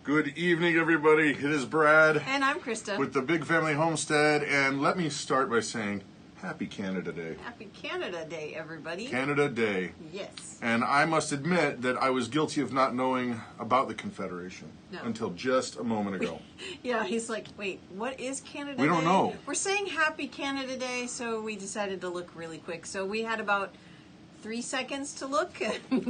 Good evening, everybody. It is Brad. And I'm Christa. With the Big Family Homestead. And let me start by saying, Happy Canada Day. Happy Canada Day, everybody. Canada Day. Yes. And I must admit that I was guilty of not knowing about the Confederation until just a moment ago. Yeah, he's like, wait, what is Canada Day? We don't know. We're saying Happy Canada Day, so we decided to look really quick. So we had about 3 seconds to look,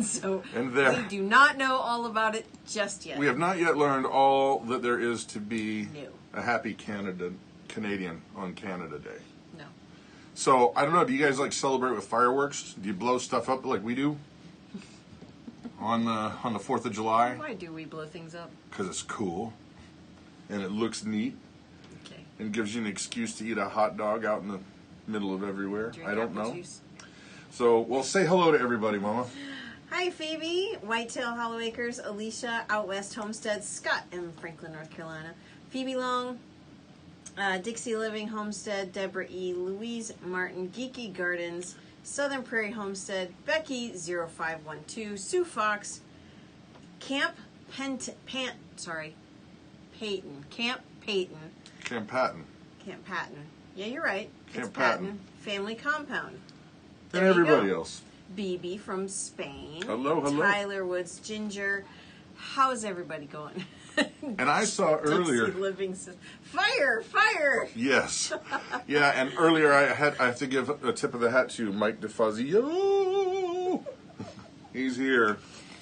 so we do not know all about it just yet. We have not yet learned all that there is to be No. a happy Canadian on Canada Day. No. So, I don't know, do you guys like celebrate with fireworks? Do you blow stuff up like we do? on the 4th of July? Why do we blow things up? Because it's cool, and it looks neat, Okay. and gives you an excuse to eat a hot dog out in the middle of everywhere. Drink I don't apple know. juice. So, well, say hello to everybody, Mama. Hi, Phoebe, Whitetail Hollow Acres, Alicia, Out West Homestead, Scott in Franklin, North Carolina, Phoebe Long, Dixie Living Homestead, Deborah E., Louise Martin, Geeky Gardens, Southern Prairie Homestead, Becky 0512, Sue Fox, Camp Payton. Camp Patton. Camp Patton. Yeah, you're right. Camp It's Patton. Family Compound. And There you everybody go. else. BB from Spain. Hello, hello. Tyler Woods Ginger. How's everybody going? And I saw earlier. Dixie Living Fire! Yes. Yeah, and earlier I have to give a tip of the hat to Mike DeFazio. He's here.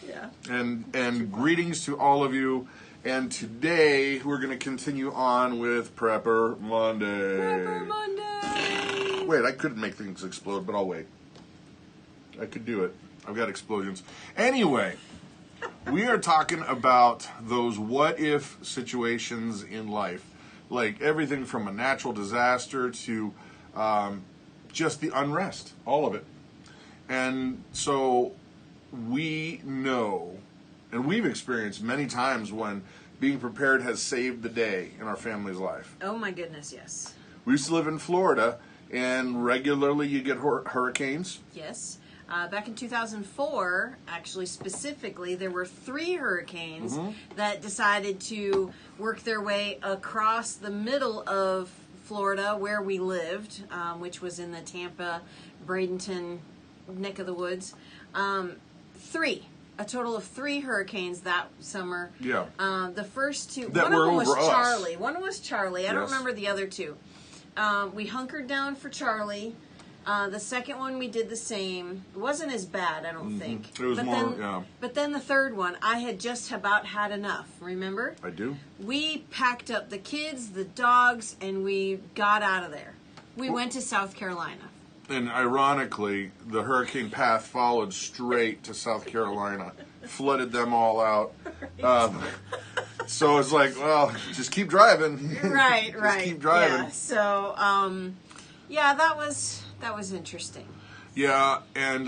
Yeah. And greetings to all of you. And today we're going to continue on with Prepper Monday. Prepper Monday! Wait, I couldn't make things explode, but I'll wait. I could do it. I've got explosions. Anyway, we are talking about those what-if situations in life. Like everything from a natural disaster to just the unrest. All of it. And so we know, and we've experienced many times when being prepared has saved the day in our family's life. Oh my goodness, yes. We used to live in Florida, and regularly you get hurricanes. Yes. Back in 2004, actually specifically, there were 3 hurricanes that decided to work their way across the middle of Florida where we lived, which was in the Tampa, Bradenton neck of the woods. 3. A total of 3 hurricanes that summer. Yeah. The first 2, That one of were them was over us. Charlie. One was Charlie. I don't Yes. remember the other 2. We hunkered down for Charlie. The second one we did the same. It wasn't as bad, I don't think. It was But then the third one, I had just about had enough. Remember? I do. We packed up the kids, the dogs, and we got out of there. We went to South Carolina. And ironically, the hurricane path followed straight to South Carolina, flooded them all out. So it's like, well, just keep driving. Right, just right. keep driving. Yeah. So, yeah, that was interesting. Yeah, and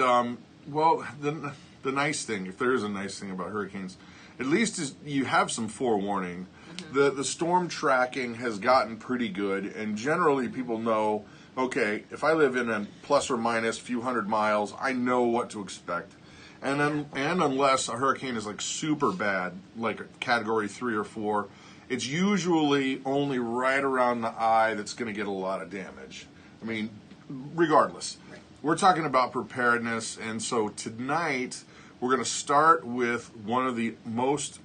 well, the nice thing, if there is a nice thing about hurricanes, at least is you have some forewarning. The storm tracking has gotten pretty good, and generally people know, okay, if I live in a plus or minus few hundred miles, I know what to expect. And unless a hurricane is like super bad, like a category 3 or 4, it's usually only right around the eye that's going to get a lot of damage. I mean, regardless. Right. We're talking about preparedness, and so tonight we're going to start with one of the most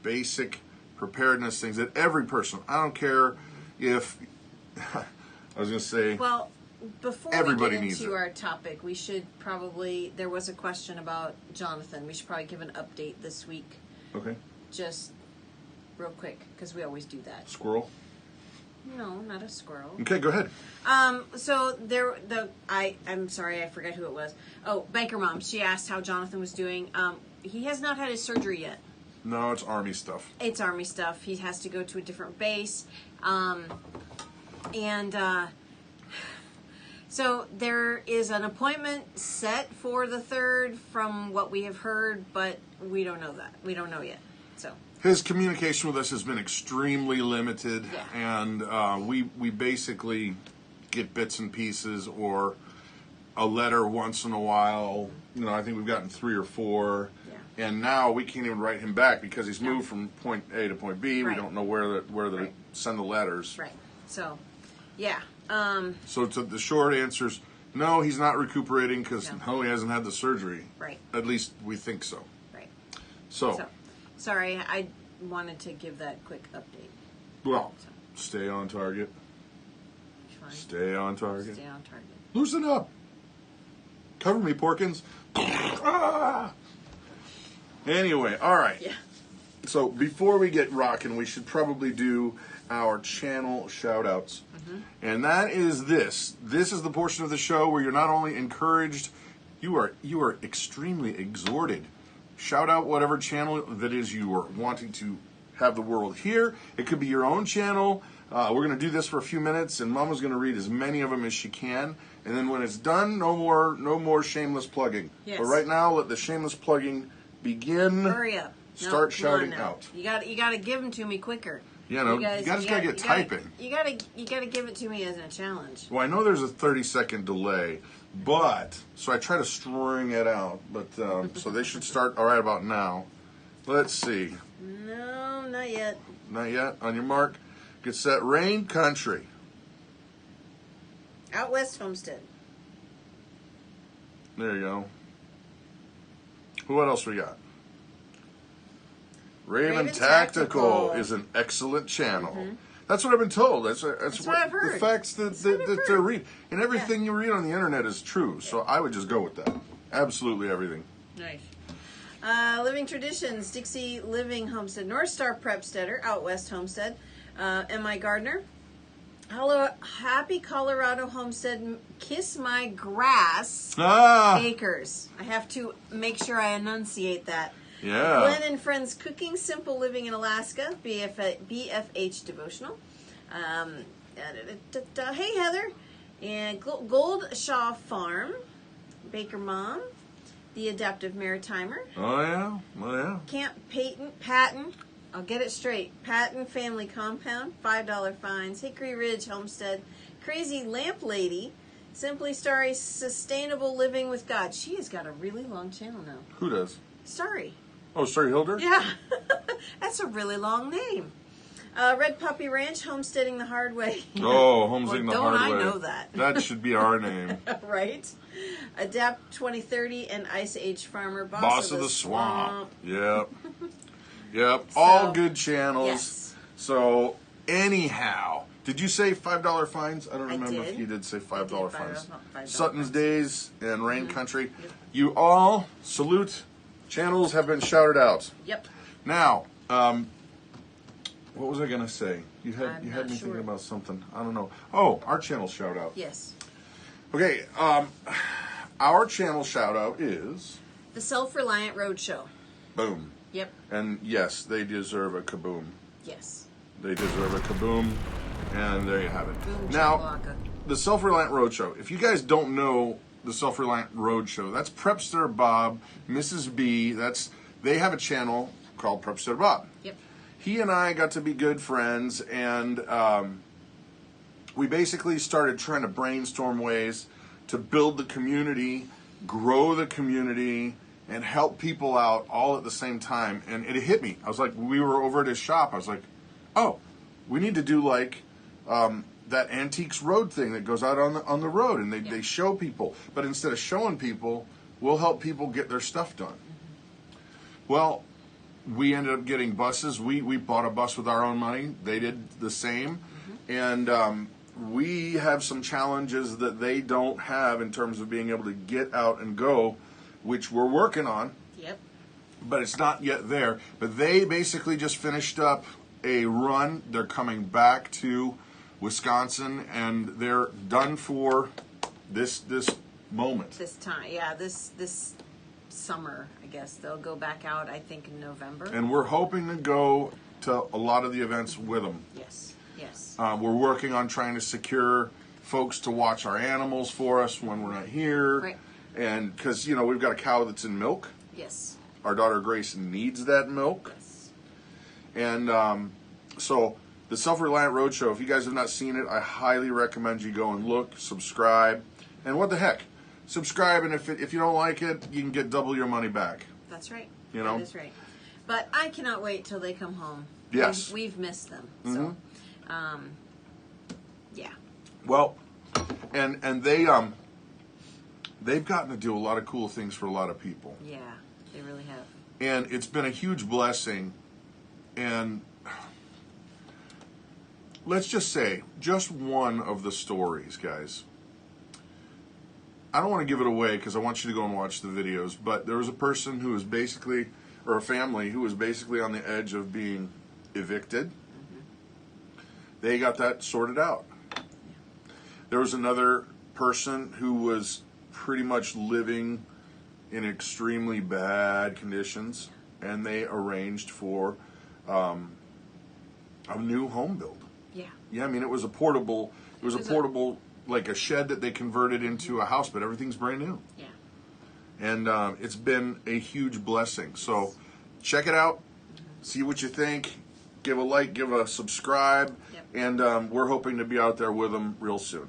basic preparedness things that every person, I don't care if, I was going to say, Well, before everybody we get needs into it. our topic, we should probably, there was a question about Jonathan. We should probably give an update this week, okay, just real quick, because we always do that. squirrel. No, not a squirrel. Okay, go ahead. So I'm sorry, I forgot who it was. Oh, Banker Mom. She asked how Jonathan was doing. He has not had his surgery yet. No, it's Army stuff. It's Army stuff. He has to go to a different base. So there is an appointment set for the 3rd from what we have heard, but we don't know that. We don't know yet. So His communication with us has been extremely limited, Yeah. and we basically get bits and pieces or a letter once in a while. You know, I think we've gotten 3 or 4. Yeah. And now we can't even write him back because he's moved from point A to point B. Right. We don't know where to send the letters. Right. So, yeah. So the short answer is no, he's not recuperating because he hasn't had the surgery. Right. At least we think so. Right. So sorry, I wanted to give that quick update. Well, stay on target. Fine. Stay on target. Stay on target. Loosen up. Cover me, Porkins. Ah! Anyway, all right. Yeah. So before we get rocking, we should probably do our channel shout-outs. And that is this. This is the portion of the show where you're not only encouraged, you are extremely exhorted. Shout out whatever channel that is you are wanting to have the world hear. It could be your own channel. We're going to do this for a few minutes, and Mama's going to read as many of them as she can. And then when it's done, no more shameless plugging. Yes. But right now, let the shameless plugging begin. Hurry up. Start shouting out. You got to give them to me quicker. You know, you just gotta get typing. You gotta give it to me as a challenge. Well, I know there's a 30-second delay, but so I try to string it out. But so they should start right about now. Let's see. No, not yet. Not yet. On your mark, get set. Rain Country. Out West Homestead. There you go. What else we got? Raven Tactical is an excellent channel. That's what I've been told. That's what I've heard. The facts that they read. And everything you read on the internet is true. So I would just go with that. Absolutely everything. Nice. Living Traditions, Dixie Living Homestead, North Star Prepsteader, Out West Homestead, M.I. Gardner. Hello, Happy Colorado Homestead, Kiss My Grass Acres. I have to make sure I enunciate that. Yeah. Glenn and Friends Cooking, Simple Living in Alaska, BFH Devotional. Hey, Heather. And Gold Shaw Farm, Baker Mom, The Adaptive Maritimer. Oh, yeah. Oh, yeah. Camp Patton. I'll get it straight. Patton Family Compound, $5 fines. Hickory Ridge Homestead, Crazy Lamp Lady, Simply Starry Sustainable Living with God. She has got a really long channel now. Who does? Starry. Oh, Starry Hilder? Yeah. That's a really long name. Red Puppy Ranch, Homesteading the Hard Way. Oh, Homesteading the Hard Way. Don't I know that? That should be our name. Right. Adapt 2030 and Ice Age Farmer, Boss of the Swamp. Yep. Yep. All good channels. Yes. So, anyhow, did you say $5 fines? I don't remember did. if you did say $5 fines. $5 Sutton's fines. Days and Rain Country. You all salute. Channels have been shouted out. Yep. Now, what was I going to say? You had me sure. thinking about something. I don't know. Oh, our channel shout out. Yes. Okay, our channel shout out is The Self-reliant Roadshow. Boom. Yep. And yes, they deserve a kaboom. Yes. They deserve a kaboom. And there you have it. Boom, now, chakalaka. the Self-reliant Roadshow. If you guys don't know the Self-reliant Roadshow, that's Prepster Bob, Mrs. B. They have a channel called Prepster Bob. Yep. He and I got to be good friends, and we basically started trying to brainstorm ways to build the community, grow the community, and help people out all at the same time. And it hit me. I was like, we were over at his shop. I was like, oh, we need to do like that Antiques Road thing that goes out on the road, and they show people. But instead of showing people, we'll help people get their stuff done. Well, we ended up getting buses. We bought a bus with our own money. They did the same. And we have some challenges that they don't have in terms of being able to get out and go, which we're working on. Yep. But it's not yet there. But they basically just finished up a run. They're coming back to Wisconsin, and they're done for this moment. This time, yeah, this summer, I guess. They'll go back out, I think, in November. And we're hoping to go to a lot of the events with them. Yes, yes. We're working on trying to secure folks to watch our animals for us when we're not here. Right. And because, we've got a cow that's in milk. Yes. Our daughter Grace needs that milk. Yes. And so the Self-Reliant Roadshow, if you guys have not seen it, I highly recommend you go and look, subscribe. And what the heck? Subscribe, and if you don't like it, you can get double your money back. That's right. You know? That is right. But I cannot wait till they come home. Yes. We've missed them. So, yeah. Well, and they've gotten to do a lot of cool things for a lot of people. Yeah, they really have. And it's been a huge blessing. And let's just say, just one of the stories, guys. I don't want to give it away because I want you to go and watch the videos, but there was a person who was basically, or a family who was basically on the edge of being evicted. They got that sorted out. There was another person who was pretty much living in extremely bad conditions, and they arranged for a new home build. Yeah. Yeah, I mean, it was a portable, like a shed that they converted into a house, but everything's brand new. Yeah. And it's been a huge blessing. So check it out, see what you think, give a like, give a subscribe, and we're hoping to be out there with them real soon.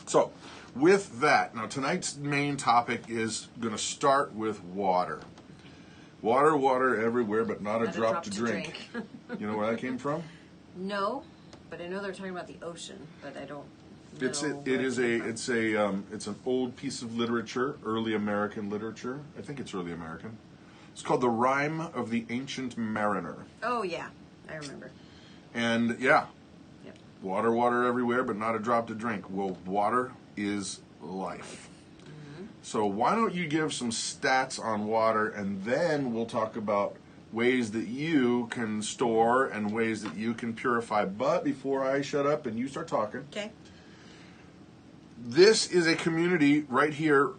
So with that, now tonight's main topic is going to start with water. Water, water everywhere, but not a drop to drink. You know where that came from? No, but I know they're talking about the ocean, but I don't know. It's an old piece of literature, early American literature. I think it's early American. It's called The Rime of the Ancient Mariner. Oh, yeah, I remember. And yeah, Yep. water, water everywhere, but not a drop to drink. Well, water is life. So why don't you give some stats on water, and then we'll talk about ways that you can store and ways that you can purify. But before I shut up and you start talking, Okay. this is a community right here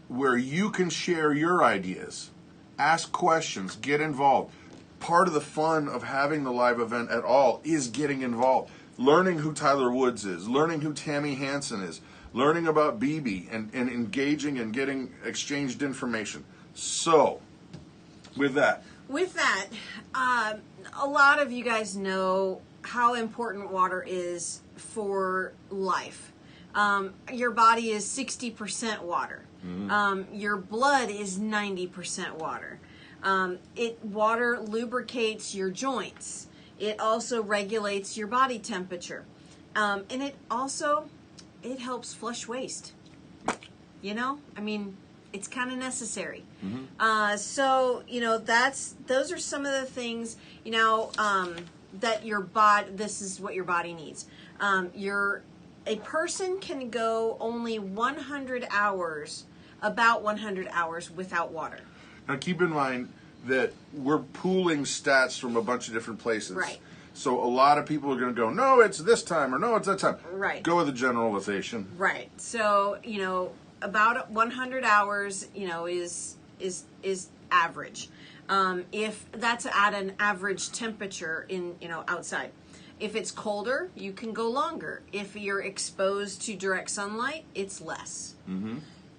where you can share your ideas, ask questions, get involved. Part of the fun of having the live event at all is getting involved, learning who Tyler Woods is, learning who Tammy Hansen is, learning about BB, and engaging and getting exchanged information. So, with that, a lot of you guys know how important water is for life. Your body is 60% water. Your blood is 90% water. Water lubricates your joints. It also regulates your body temperature. And it helps flush waste. You know? I mean, it's kind of necessary. So, you know, those are some of the things, you know, that this is what your body needs. A person can go only about 100 hours without water. now keep in mind that we're pooling stats from a bunch of different places. Right. So a lot of people are going to go, no, it's this time, or no, it's that time. Right. Go with a generalization. Right. So, you know, about 100 hours, you know, is average. If that's at an average temperature outside. If it's colder, you can go longer. If you're exposed to direct sunlight, it's less.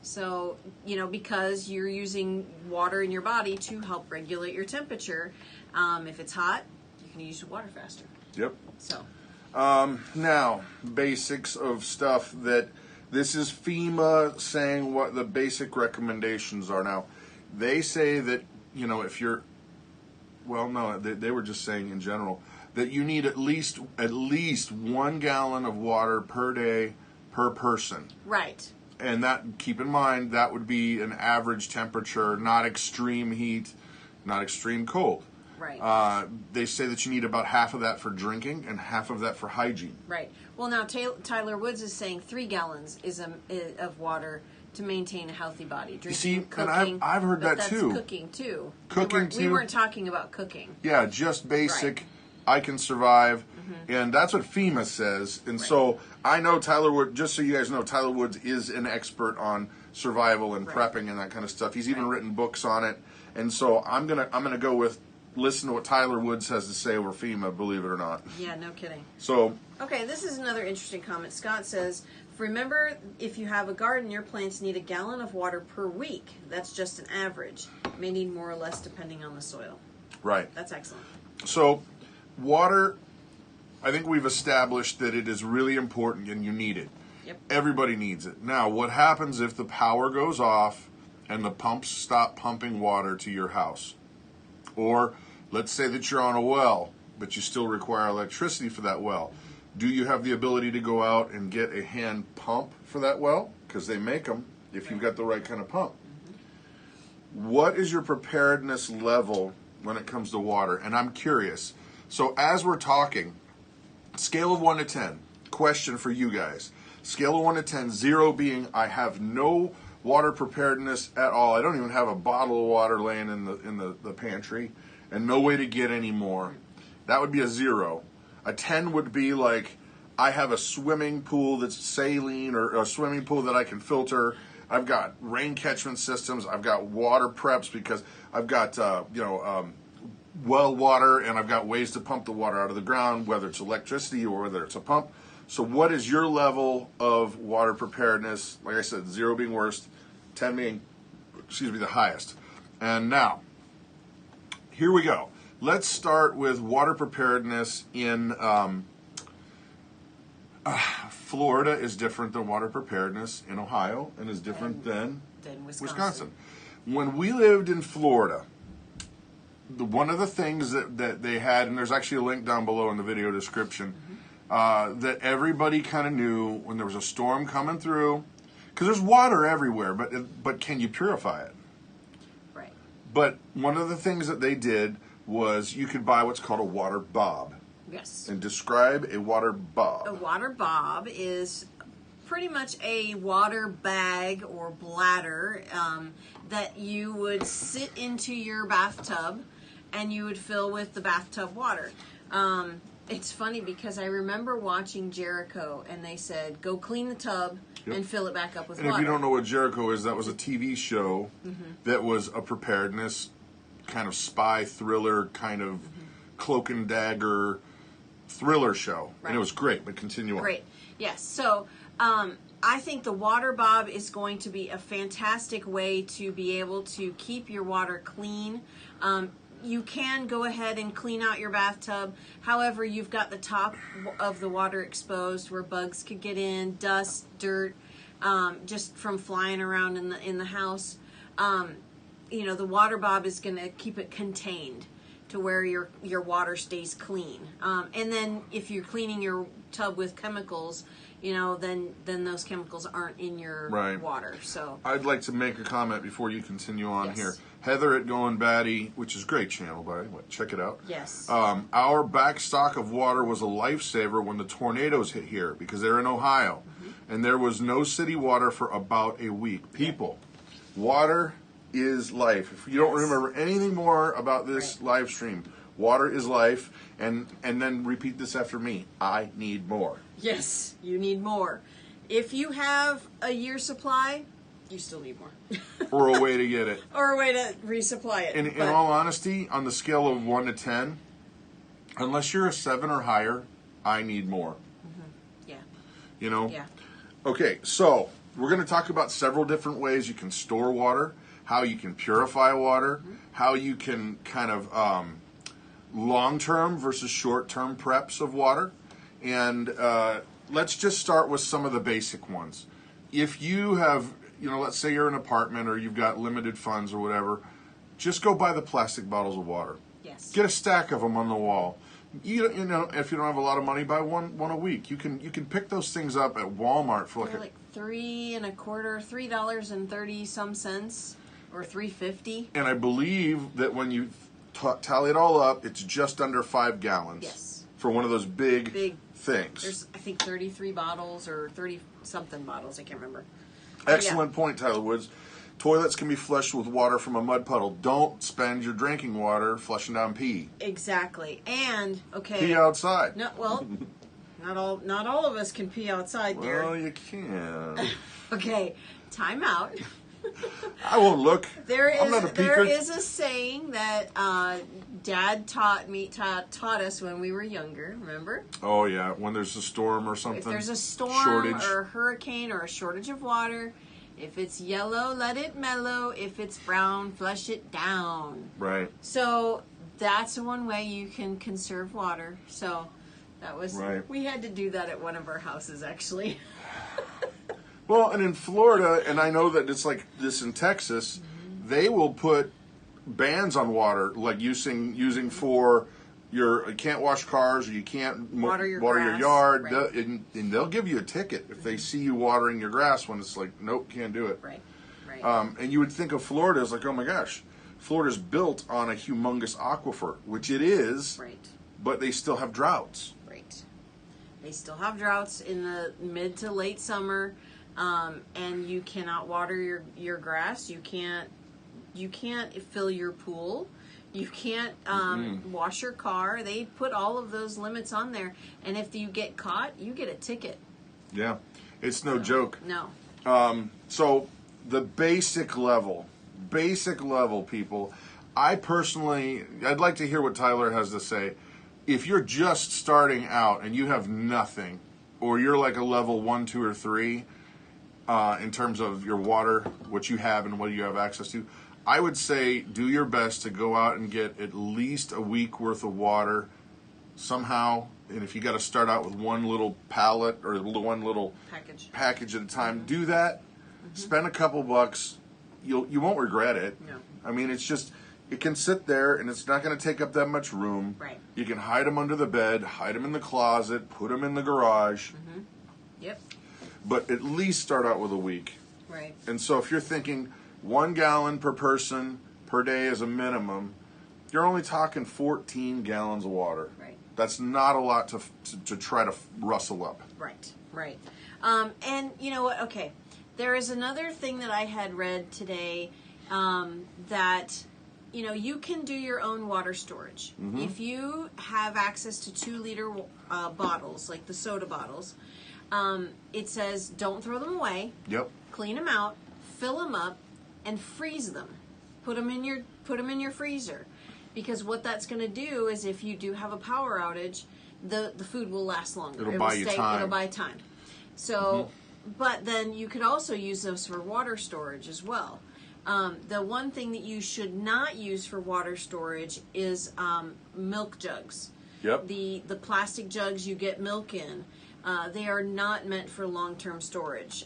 So, you know, because you're using water in your body to help regulate your temperature. If it's hot, you can use water faster. Yep. So. Now, basics of stuff that this is FEMA saying what the basic recommendations are. Now, they say that, you know, if you're, well, no, they were just saying in general that you need at least 1 gallon of water per day per person. Right. And that, keep in mind, that would be an average temperature, not extreme heat, not extreme cold. Right. They say that you need about half of that for drinking and half of that for hygiene. Right. Well, now Tyler Woods is saying 3 gallons of water to maintain a healthy body. Drinking, see, cooking, and I've heard that that's too. Cooking too. Cooking We weren't talking about cooking. Yeah, just basic. Right. I can survive, and that's what FEMA says. And so I know Tyler Woods. Just so you guys know, Tyler Woods is an expert on survival and prepping and that kind of stuff. He's even written books on it. And so I'm gonna go with listen to what Tyler Woods has to say over FEMA. Believe it or not. Yeah, no kidding. So okay, this is another interesting comment. Scott says, remember, if you have a garden, your plants need 1 gallon of water per week. That's just an average. May need more or less depending on the soil. right. That's excellent. So water, I think we've established that it is really important and you need it. Yep. Everybody needs it. Now, what happens if the power goes off and the pumps stop pumping water to your house, or let's say that you're on a well, but you still require electricity for that well, do you have the ability to go out and get a hand pump for that well? Because they make them if you've got the right kind of pump. What is your preparedness level when it comes to water? And I'm curious. So as we're talking, scale of 1 to 10, question for you guys. Scale of 1 to 10, 0 being I have no water preparedness at all. I don't even have a bottle of water laying in the pantry and no way to get any more. That would be a 0. A 10 would be like I have a swimming pool that's saline, or a swimming pool that I can filter. I've got rain catchment systems. I've got water preps because I've got well water, and I've got ways to pump the water out of the ground, whether it's electricity or whether it's a pump. So what is your level of water preparedness? Like I said, 0 being worst, 10 being, the highest. And now, here we go. Let's start with water preparedness in Florida is different than water preparedness in Ohio, and is different than Wisconsin. When we lived in Florida, one of the things that they had, and there's actually a link down below in the video description, that everybody kind of knew when there was a storm coming through, because there's water everywhere, but can you purify it? Right. But one of the things that they did was you could buy what's called a water bob. Yes. And describe a water bob. A water bob is pretty much a water bag or bladder that you would sit into your bathtub and you would fill with the bathtub water. It's funny because I remember watching Jericho, and they said, go clean the tub and fill it back up with water. And if you don't know what Jericho is, that was a TV show that was a preparedness kind of spy thriller, kind of cloak and dagger thriller show. Right. And it was great, but continue on. Great. Yes. So I think the water bob is going to be a fantastic way to be able to keep your water clean. You can go ahead and clean out your bathtub. However, you've got the top of the water exposed where bugs could get in, dust, dirt, just from flying around in the house. The water bob is going to keep it contained to where your water stays clean. And then if you're cleaning your tub with chemicals, then those chemicals aren't in your water. So I'd like to make a comment before you continue on here. Heather at Going Batty, which is a great channel, by the way, check it out. Yes. Our back stock of water was a lifesaver when the tornadoes hit here because they're in Ohio. And there was no city water for about a week. People, water is life. If you don't remember anything more about this live stream, water is life, and then repeat this after me. I need more. Yes, you need more. If you have a year's supply, you still need more. Or a way to get it. Or a way to resupply it. In all honesty, on the scale of 1 to 10, unless you're a 7 or higher, I need more. Yeah. Yeah. Okay, so we're going to talk about several different ways you can store water, how you can purify water, how you can kind of long-term versus short-term preps of water. And let's just start with some of the basic ones. If you have, let's say you're in an apartment or you've got limited funds or whatever, just go buy the plastic bottles of water. Yes. Get a stack of them on the wall. If you don't have a lot of money, buy one a week. You can pick those things up at Walmart for like $3.30 some cents. Or $3.50. And I believe that when you tally it all up, it's just under 5 gallons. Yes. For one of those big things. There's, I think, 33 bottles or 30-something bottles. I can't remember. Excellent point, Tyler Woods. Toilets can be flushed with water from a mud puddle. Don't spend your drinking water flushing down pee. Exactly. And, pee outside. No, well, not all of us can pee outside, dear. Well, you can. Okay, time out. I won't look. I'm not a peeker. There is a saying that Dad taught us when we were younger. Remember? Oh yeah, when there's a storm or something. If there's a storm or a hurricane or a shortage of water, if it's yellow, let it mellow. If it's brown, flush it down. Right. So that's one way you can conserve water. So that was we had to do that at one of our houses actually. Well, and in Florida, and I know that it's like this in Texas, they will put bans on water, like using for you can't wash cars or you can't water your yard, right. and they'll give you a ticket if they see you watering your grass when it's like, nope, can't do it. Right. And you would think of Florida as like, oh my gosh, Florida's built on a humongous aquifer, which it is, right. But they still have droughts. Right. They still have droughts in the mid to late summer, and you cannot water your grass. You can't fill your pool. You can't wash your car. They put all of those limits on there, and if you get caught, you get a ticket. Yeah, it's no joke. No. So the basic level, people. I'd like to hear what Tyler has to say. If you're just starting out and you have nothing, or you're like a level 1, 2, or 3 in terms of your water, what you have and what you have access to, I would say do your best to go out and get at least a week worth of water somehow. And if you got to start out with one little pallet or one little package at a time, do that. Spend a couple bucks. You won't regret it. No. I mean, it can sit there and it's not going to take up that much room. Right. You can hide them under the bed, hide them in the closet, put them in the garage. Yep. But at least start out with a week. Right. And so if you're thinking 1 gallon per person per day as a minimum, you're only talking 14 gallons of water. Right. That's not a lot to try to rustle up. Right. And you know what? Okay. There is another thing that I had read today that, you can do your own water storage. If you have access to 2-liter bottles, like the soda bottles, it says don't throw them away. Yep. Clean them out, fill them up, and freeze them. Put them in your freezer, because what that's going to do is if you do have a power outage, the food will last longer. It'll buy you time. It'll buy time. So, but then you could also use those for water storage as well. The one thing that you should not use for water storage is milk jugs. Yep. The plastic jugs you get milk in, they are not meant for long-term storage.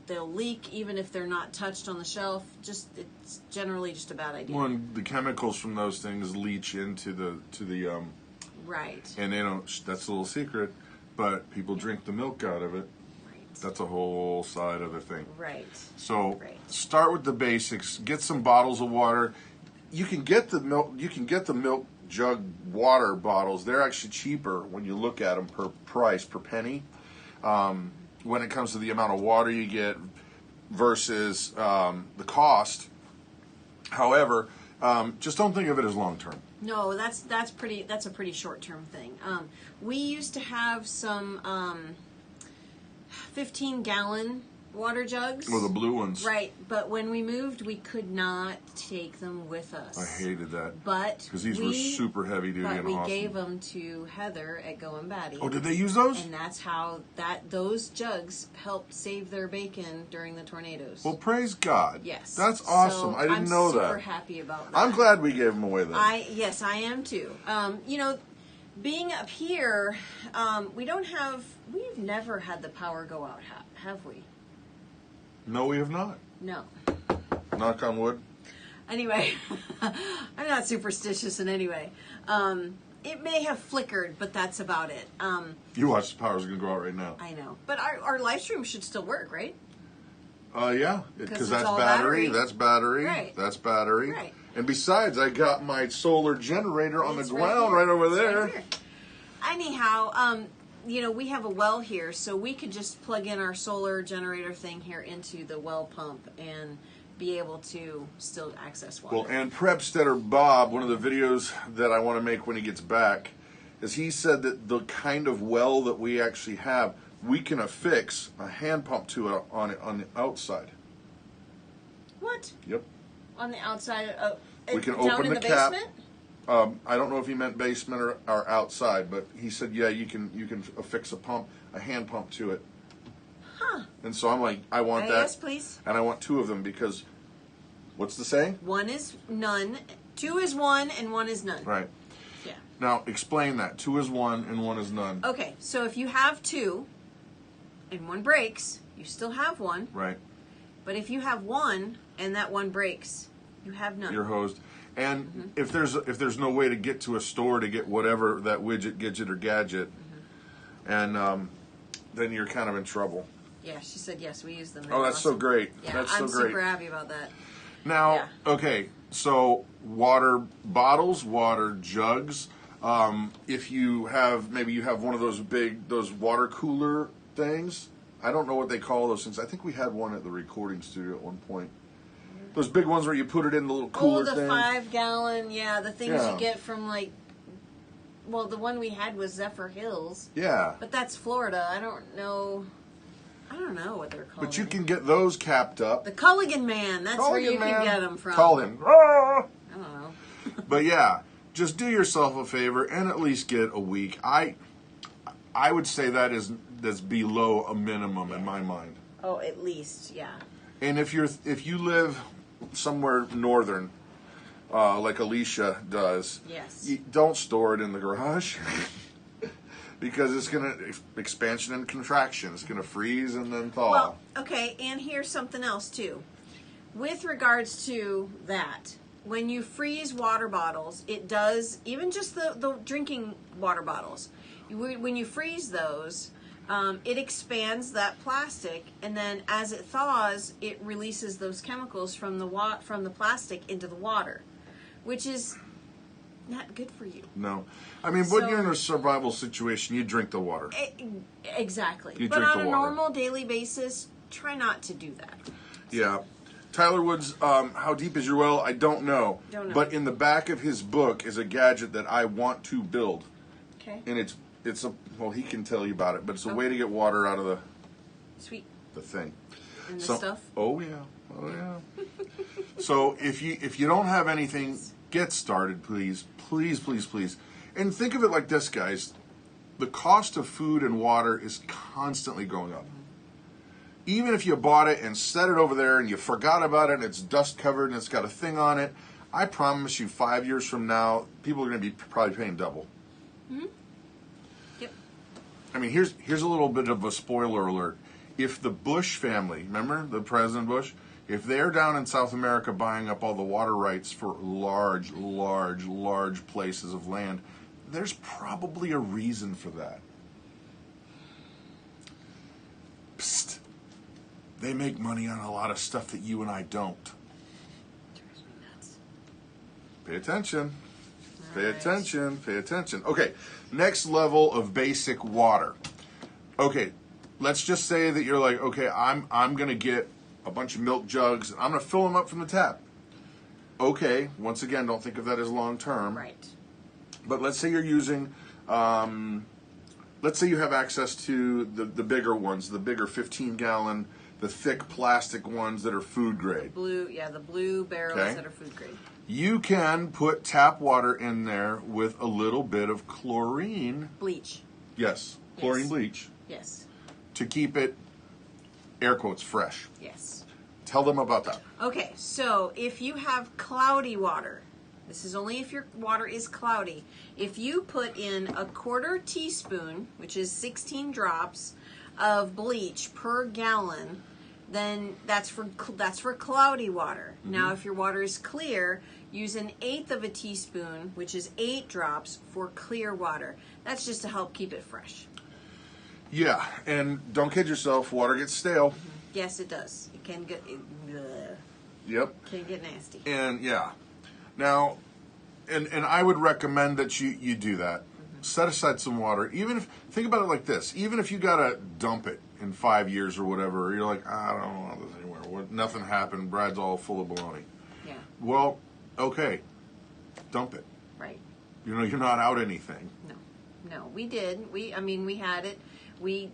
They'll leak even if they're not touched on the shelf. It's generally just a bad idea. One, the chemicals from those things leach into the right. And they don't. That's a little secret, but people drink the milk out of it. That's a whole side other thing. Right. So start with the basics. Get some bottles of water. You can get the milk. You can get the milk jug water bottles. They're actually cheaper when you look at them per penny. When it comes to the amount of water you get versus the cost. However, just don't think of it as long term. No, that's a pretty short term thing. We used to have some 15-gallon water jugs. Or the blue ones. Right, but when we moved, we could not take them with us. I hated that. But because these were super heavy duty and awesome. But we gave them to Heather at Go and Batty. Oh, did they use those? And that's how those jugs helped save their bacon during the tornadoes. Well, praise God. Yes. That's awesome. So I didn't know that. I'm super happy about that. I'm glad we gave them away then. Yes, I am too. Being up here, we've never had the power go out, have we? No, we have not. No. Knock on wood. Anyway, I'm not superstitious in any way. It may have flickered, but that's about it. You watch the power's going to go out right now. I know. But our live stream should still work, right? Yeah, because that's battery. That's battery. Right. That's battery. Right. And besides, I got my solar generator on the ground right over there. Right here. Anyhow, we have a well here, so we could just plug in our solar generator thing here into the well pump and be able to still access water. Well, and Prepsteader Bob, one of the videos that I want to make when he gets back, is he said that the kind of well that we actually have, we can affix a hand pump to it on the outside. What? Yep. On the outside we can down open in the the cap. basement? I don't know if he meant basement or outside, but he said, yeah, you can affix a hand pump to it. Huh. And so I'm like, I want that. Yes, please. And I want 2 of them because, what's the saying? 1 is none, 2 is 1, and 1 is none. Right. Yeah. Now, explain that. 2 is 1 and 1 is none. Okay, so if you have 2 and 1 breaks, you still have one. Right. But if you have one and that one breaks, you have none. You're hosed. And if there's no way to get to a store to get whatever that widget, gadget, or gadget, and then you're kind of in trouble. Yeah, she said yes. We use them. Oh, that's so great. Yeah, that's so I'm great. super happy about that. Now, okay, so water bottles, water jugs. If you have, maybe you have one of those water cooler things. I don't know what they call those things. I think we had one at the recording studio at one point. Those big ones where you put it in the little cooler thing. Oh, the 5-gallon, the things you get from well, the one we had was Zephyr Hills. Yeah. But that's Florida. I don't know what they're called. But you can get those capped up. The Culligan Man, that's where you can get them from. Call him. I don't know. But yeah, just do yourself a favor and at least get a week. I would say that's below a minimum in my mind. Oh, at least, yeah. And if you live somewhere northern, like Alicia does, yes, you don't store it in the garage because it's gonna expansion and contraction. It's gonna freeze and then thaw. Well, okay, and here's something else too. With regards to that, when you freeze water bottles, it does, even just the drinking water bottles, when you freeze those, it expands that plastic, and then as it thaws, it releases those chemicals from the plastic into the water, which is not good for you. No. I mean, when you're in a survival situation, you drink the water. Exactly. You but drink on the a water. normal daily basis, try not to do that. Yeah. Tyler Woods, how deep is your well? I don't know. But in the back of his book is a gadget that I want to build. Okay. And it's well, he can tell you about it, but it's a way to get water out of the thing. And the stuff? Oh yeah. So if you don't have anything, get started, please. And think of it like this, guys. The cost of food and water is constantly going up. Even if you bought it and set it over there and you forgot about it and it's dust covered and it's got a thing on it, I promise you 5 years from now, people are going to be probably paying double. Mm-hmm. Yep. I mean, here's a little bit of a spoiler alert. If the Bush family, remember the President Bush, if they're down in South America buying up all the water rights for large places of land, there's probably a reason for that. Psst. They make money on a lot of stuff that you and I don't. Drives me nuts. Pay attention. Pay Right. attention. Pay attention. Okay, next level of basic water. Okay, let's just say that you're like, okay, I'm going to get a bunch of milk jugs and I'm going to fill them up from the tap. Okay, once again, don't think of that as long term. Right. But let's say you're using, let's say you have access to the bigger ones, the bigger 15-gallon, the thick plastic ones that are food grade. The blue barrels that are food grade. You can put tap water in there with a little bit of chlorine. Bleach. Yes, chlorine bleach. Yes. To keep it, air quotes, fresh. Yes. Tell them about that. Okay, so if you have cloudy water, this is only if your water is cloudy. If you put in a 1/4 teaspoon, which is 16 drops of bleach per gallon, then that's for cloudy water. Mm-hmm. Now, if your water is clear, use 1/8 of a teaspoon, which is 8 drops, for clear water. That's just to help keep it fresh. Yeah, and don't kid yourself, water gets stale. Mm-hmm. Yes, it does. It can get... Yep. Can get nasty. And, yeah. Now, and I would recommend that you do that. Mm-hmm. Set aside some water. Think about it like this. Even if you got to dump it in 5 years or whatever, you're like, I don't want this anymore. Nothing happened. Brad's all full of baloney. Yeah. Well, okay. Dump it. Right. You're not out anything. No, we did. We had it. We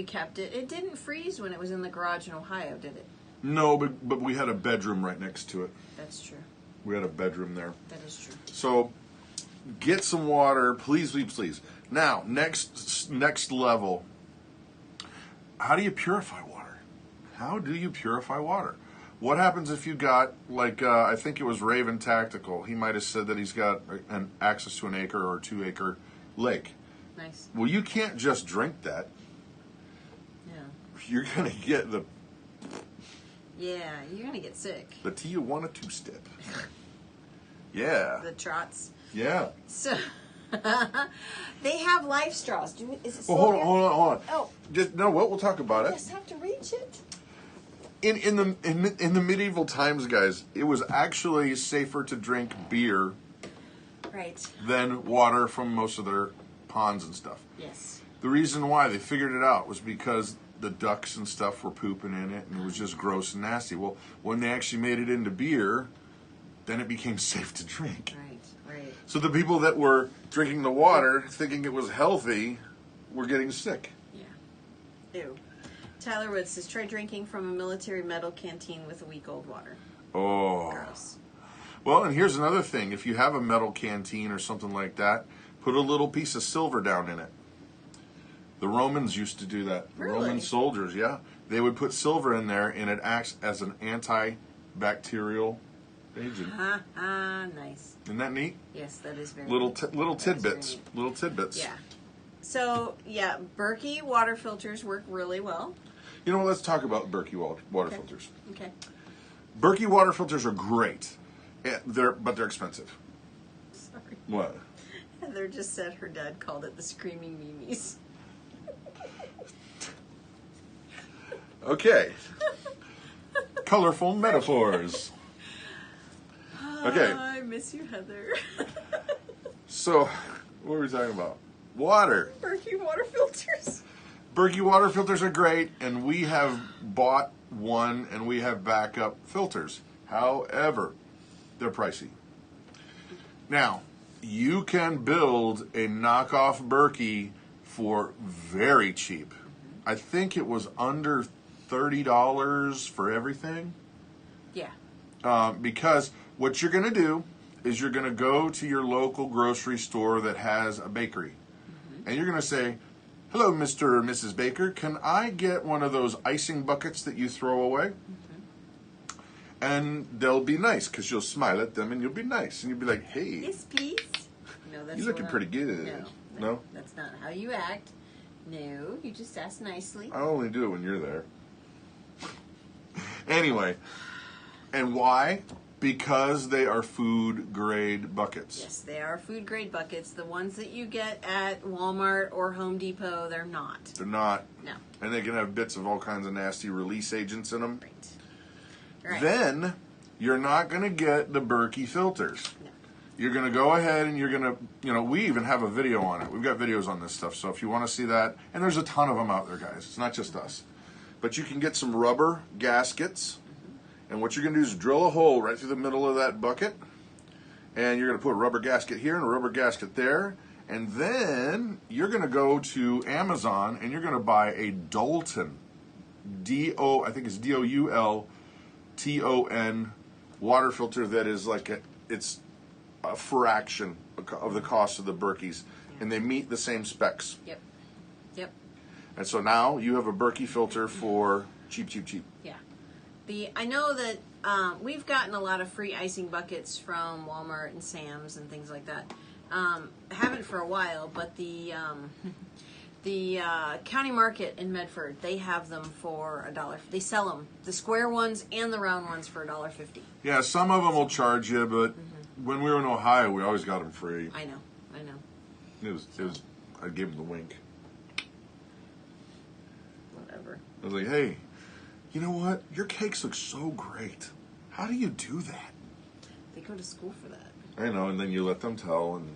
kept it. It didn't freeze when it was in the garage in Ohio, did it? No, but we had a bedroom right next to it. That's true. We had a bedroom there. That is true. So, get some water, please. Now, next level. How do you purify water? What happens if you got, like, I think it was Raven Tactical. He might have said that he's got an access to an 1 acre or 2 acre lake. Nice. Well, you can't just drink that. Yeah. you're gonna get the Yeah, you're gonna get sick. the Tijuana two-step. Yeah. The trots. Yeah. So they have life straws. Is it still Well, here? hold on. Oh, Just no. What we'll talk about I it. just have to reach it. In the medieval times, guys, it was actually safer to drink beer Right. than water from most of their ponds and stuff. Yes. The reason why they figured it out was because the ducks and stuff were pooping in it, and it was just gross and nasty. Well, when they actually made it into beer, then it became safe to drink. Right. So the people that were drinking the water, thinking it was healthy, were getting sick. Yeah. Ew. Tyler Wood says, try drinking from a military metal canteen with a week-old water. Oh. Gross. Well, and here's another thing. If you have a metal canteen or something like that, put a little piece of silver down in it. The Romans used to do that. The Really? Roman soldiers, yeah. They would put silver in there, and it acts as an antibacterial agent. Nice. Isn't that neat? Yes, that is very Little neat. tidbits. very neat. Little tidbits. Yeah. So, yeah, Berkey water filters work really well. You know what? Let's talk about Berkey water Okay. filters. Okay. Berkey water filters are great, but they're expensive. Sorry. What? Heather just said her dad called it the Screaming Mimis. Okay. Colorful metaphors. Okay. I miss you, Heather. So, what were we talking about? Water. Berkey water filters. Berkey water filters are great, and we have bought one, and we have backup filters. However, they're pricey. Now, you can build a knockoff Berkey for very cheap. I think it was under $30 for everything. Yeah. Because what you're going to do is you're going to go to your local grocery store that has a bakery. And you're going to say, hello, Mr. or Mrs. Baker, can I get one of those icing buckets that you throw away? And they'll be nice because you'll smile at them and you'll be nice. And you'll be like, hey, Yes, please. No, that's you're looking pretty good. No? That's not how you act. No, you just ask nicely. I only do it when you're there. Anyway, and why? Because they are food grade buckets. Yes, they are food grade buckets. The ones that you get at Walmart or Home Depot, they're not. They're not. No. And they can have bits of all kinds of nasty release agents in them. Right. Then you're not going to get the Berkey filters. No. You're going to go ahead and you're going to, we even have a video on it. We've got videos on this stuff. So if you want to see that, and there's a ton of them out there, guys. It's not just us. But you can get some rubber gaskets. And what you're going to do is drill a hole right through the middle of that bucket. And you're going to put a rubber gasket here and a rubber gasket there. And then you're going to go to Amazon and you're going to buy a Dalton, I think it's Doulton water filter that is like it's a fraction of the cost of the Berkeys. And they meet the same specs. Yep. And so now you have a Berkey filter for cheap. Yeah. I know that we've gotten a lot of free icing buckets from Walmart and Sam's and things like that. Haven't for a while, but the county market in Medford, they have them for $1. They sell them, the square ones and the round ones, for $1.50. Yeah, some of them will charge you, but when we were in Ohio, we always got them free. I know. It was. I gave them the wink. Whatever. I was like, hey, you know what? Your cakes look so great. How do you do that? They go to school for that. I know, and then you let them tell. And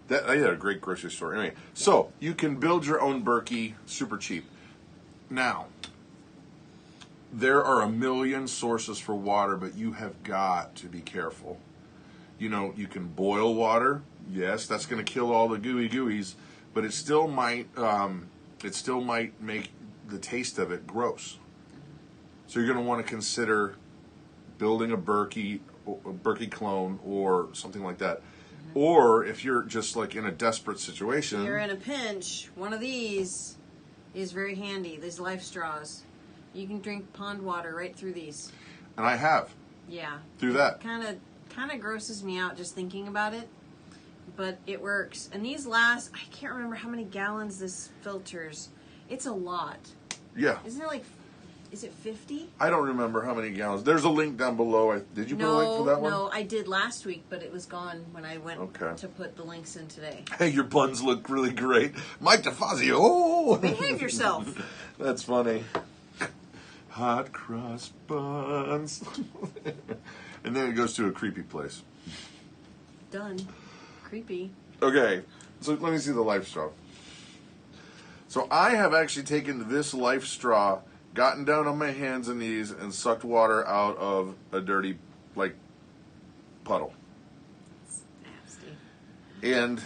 that I had a great grocery store. Anyway, so you can build your own Berkey super cheap. Now, there are a million sources for water, but you have got to be careful. You can boil water. Yes, that's going to kill all the gooeys, but it still might make the taste of it gross. So you're going to want to consider building a Berkey clone or something like that. Or if you're just like in a desperate situation, You're in a pinch, one of these is very handy. These life straws. You can drink pond water right through these. and I have Yeah. through that. Kind of grosses me out just thinking about it, but it works. And these last, I can't remember how many gallons this filters. It's a lot. Yeah. Isn't it like, is it 50? I don't remember how many gallons. There's a link down below. Did you put a link for that one? No, I did last week, but it was gone when I went to put the links in today. Hey, your buns look really great. Mike DeFazio. Oh! Behave yourself. That's funny. Hot cross buns. And then it goes to a creepy place. Done. Creepy. Okay, so let me see the life straw. So I have actually taken this life straw, gotten down on my hands and knees, and sucked water out of a dirty, like, puddle. It's nasty. And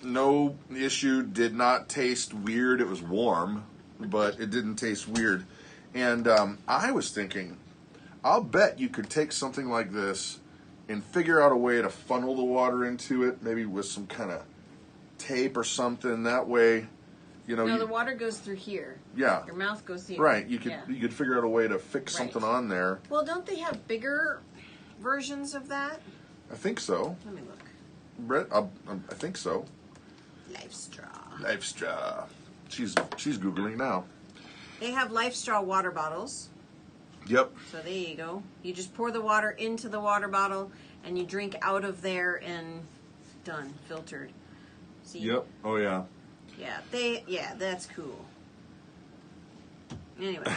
no issue, did not taste weird. It was warm, but it didn't taste weird. And I was thinking, I'll bet you could take something like this and figure out a way to funnel the water into it, maybe with some kind of tape or something. That way, you know. No, the water goes through here. Yeah. Your mouth goes here. Right. You could figure out a way to fix something on there. Well, don't they have bigger versions of that? I think so. Let me look. Brett, I think so. Life straw. Life straw. She's Googling now. They have Life Straw water bottles. Yep. So there you go. You just pour the water into the water bottle, and you drink out of there, and done, filtered. See? Yep. Oh yeah. Yeah, that's cool. Anyway.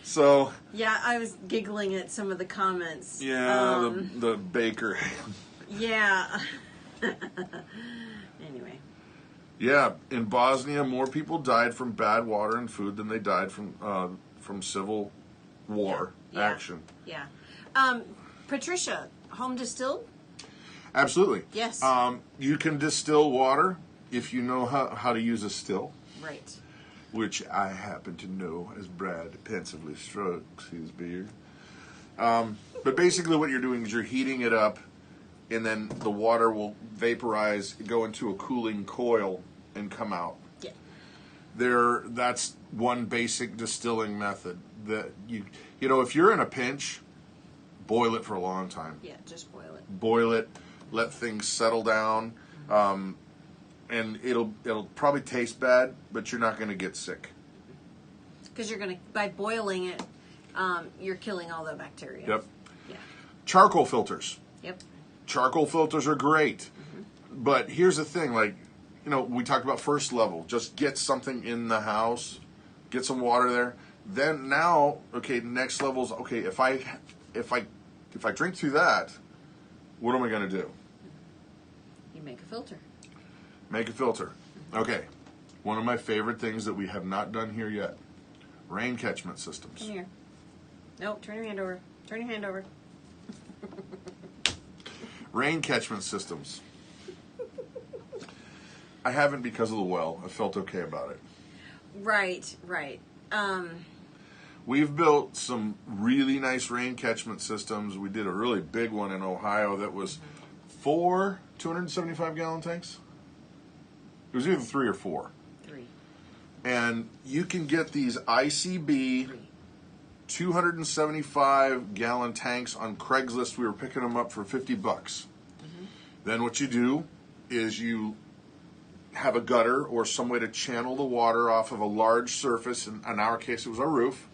So. Yeah, I was giggling at some of the comments. Yeah, the baker. Yeah. Anyway. Yeah, in Bosnia, more people died from bad water and food than they died from civil war action. Yeah. Patricia, home distilled? Absolutely. Yes. You can distill water if you know how to use a still. Right. Which I happen to know, as Brad pensively strokes his beard. But basically what you're doing is you're heating it up, and then the water will vaporize, go into a cooling coil, and come out. Yeah. That's one basic distilling method. That you know, if you're in a pinch, boil it for a long time. Yeah, just boil it. Boil it, let things settle down, and it'll probably taste bad, but you're not going to get sick. Because by boiling it, you're killing all the bacteria. Yep. Yeah. Charcoal filters. Yep. Charcoal filters are great, but here's the thing, like, you know, we talked about first level. Just get something in the house, get some water there. Then now, okay, next level's okay. If I drink through that, what am I going to do? You make a filter. Make a filter. Okay. One of my favorite things that we have not done here yet: rain catchment systems. Come here. Nope. Turn your hand over. Turn your hand over. Rain catchment systems. I haven't because of the well. I felt okay about it. Right. We've built some really nice rain catchment systems. We did a really big one in Ohio that was 4 275-gallon tanks. It was either 3 or 4. 3. And you can get these ICB 275-gallon tanks on Craigslist. We were picking them up for $50. Then what you do is you have a gutter or some way to channel the water off of a large surface. In our case, it was our roof.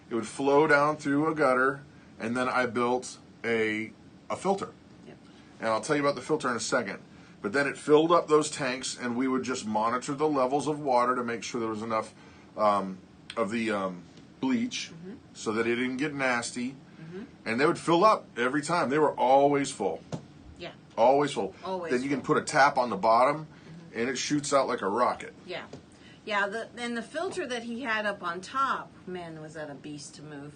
It would flow down through a gutter, and then I built a filter. Yep. And I'll tell you about the filter in a second. But then it filled up those tanks, and we would just monitor the levels of water to make sure there was enough of the bleach so that it didn't get nasty. And they would fill up every time. They were always full. Yeah. Always full. Always then you can put a tap on the bottom, and it shoots out like a rocket. Yeah. Yeah, the filter that he had up on top, man, was that a beast to move.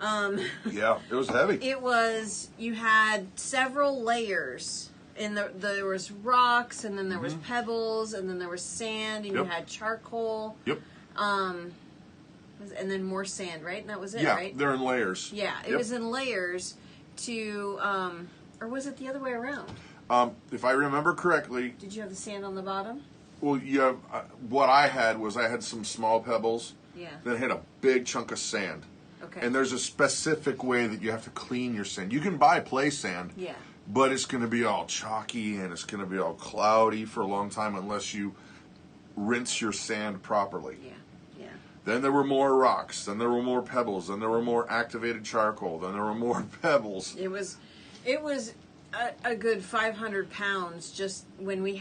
Yeah, it was heavy. It was, you had several layers. And there was rocks, and then there was pebbles, and then there was sand, and you had charcoal. Yep. And then more sand, right? And that was it, Yeah, right? they're in layers. Yeah, it was in layers to, or was it the other way around? If I remember correctly. Did you have the sand on the bottom? Well, you have, what I had was I had some small pebbles. Yeah. Then I had a big chunk of sand. Okay. And there's a specific way that you have to clean your sand. You can buy play sand. Yeah. But it's going to be all chalky and it's going to be all cloudy for a long time unless you rinse your sand properly. Yeah. Yeah. Then there were more rocks. Then there were more pebbles. Then there were more activated charcoal. Then there were more pebbles. It was a good 500 pounds. Just when we